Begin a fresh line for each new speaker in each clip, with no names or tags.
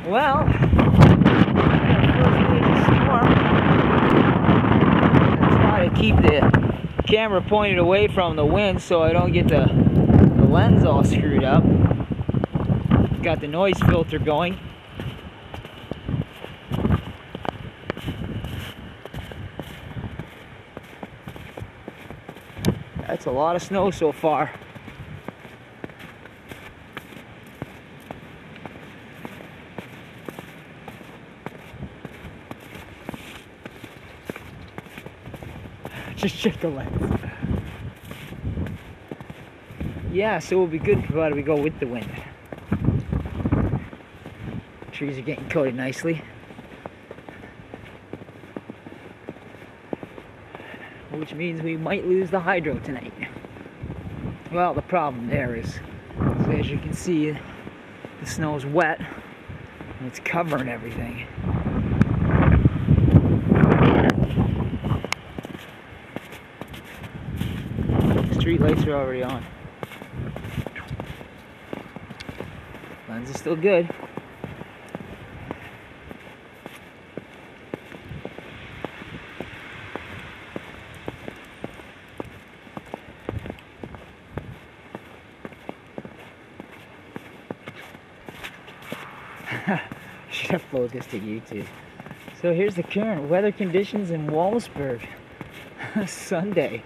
Well, first major storm. I try to keep the camera pointed away from the wind so I don't get the lens all screwed up. Got the noise filter going. That's a lot of snow so far. Just check the lens. Yeah, so it will be good provided we go with the wind. Trees are getting coated nicely. Which means we might lose the hydro tonight. Well, the problem there is, so as you can see, the snow's wet and it's covering everything. Street lights are already on. Lens is still good. Should have uploaded this to YouTube. So here's the current weather conditions in Wallaceburg. Sunday.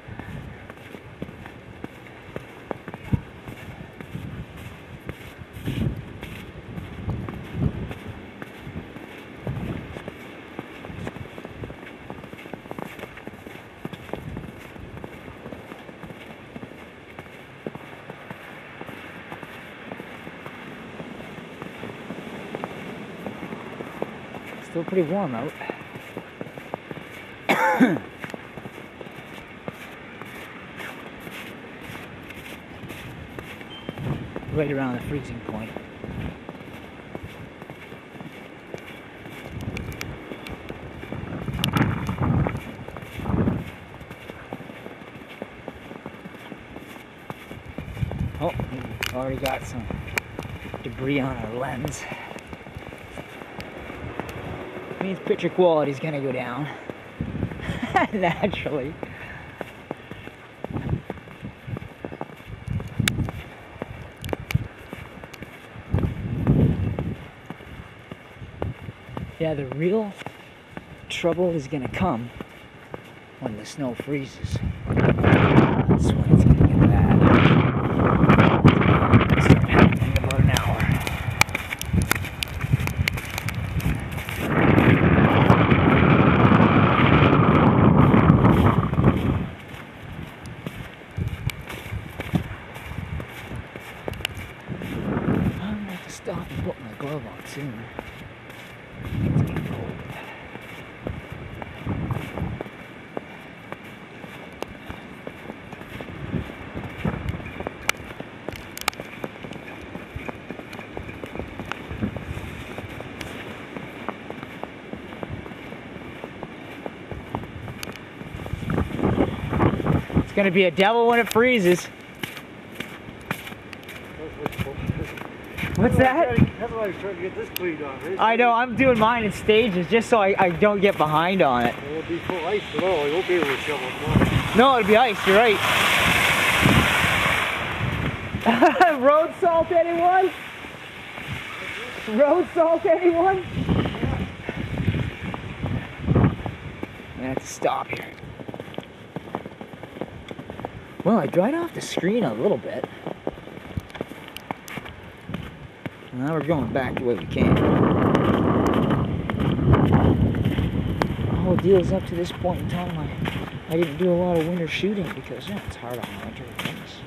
Still pretty warm out. Right around the freezing point. Oh, we've already got some debris on our lens. Means picture quality is going to go down naturally. Yeah, the real trouble is going to come when the snow freezes. That's when it's going to get bad. It'll start happening in about an hour. Stop and put my glove on soon. It's getting cold. It's gonna be a devil when it freezes. What's that?
That's why I'm trying to get this cleaned off.
I know, I'm doing mine in stages just so I don't get behind on it.
It won't be full ice at all. I won't be able to shovel it.
No, it'll be ice, you're right. Road salt, anyone? Road salt, anyone? I'm gonna have to stop here. Well, I dried off the screen a little bit. Now we're going back the way we came. The whole deal is up to this point in time, I didn't do a lot of winter shooting because it's hard on winter things.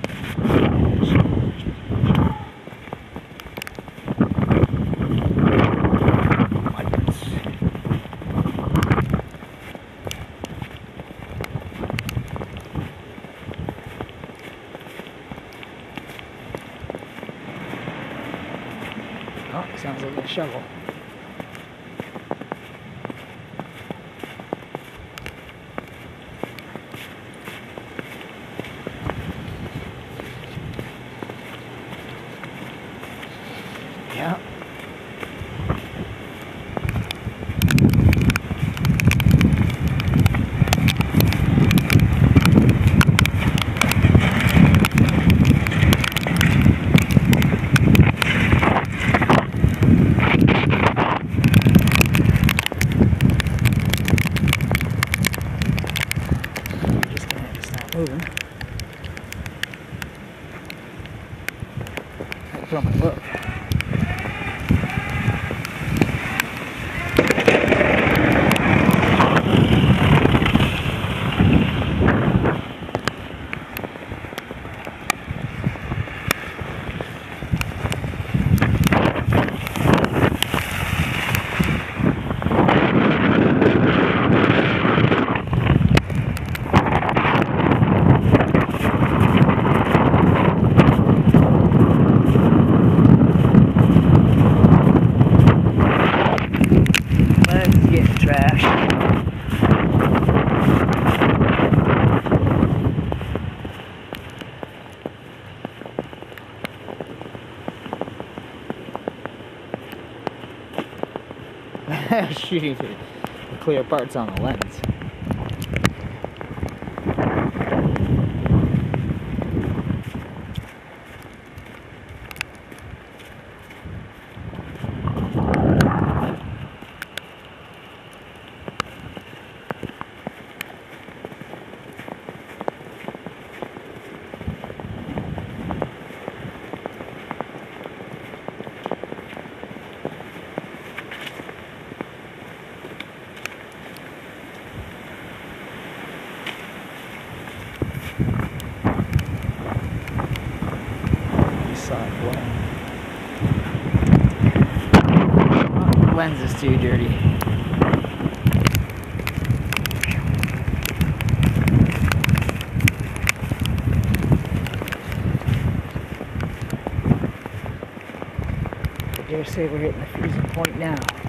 Oh, sounds like a shovel. Yeah. trash. Shoot, the clear parts on the lens. Lens is too dirty. I dare say we're hitting the freezing point now.